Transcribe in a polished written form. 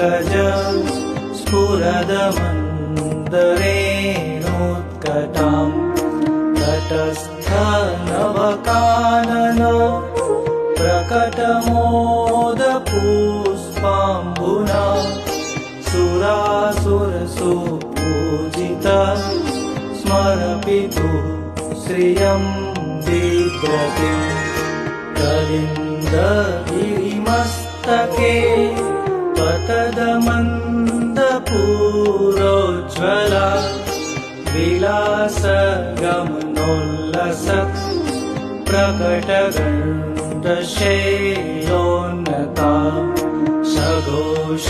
पङ्कज स्फुरदमन्दरेणोत्कटां तटस्थनवकानन प्रकटमोदपुष्पाम्बुना सुरासुरसुपूजिता स्मरपितुः श्रियं बिभ्रतिं कलिन्दगिरिमस्तके पतदमन्दपूरोज्ज्वला विलासगमनोल्लसत् प्रकटगण्डशैलोन्नता सघोष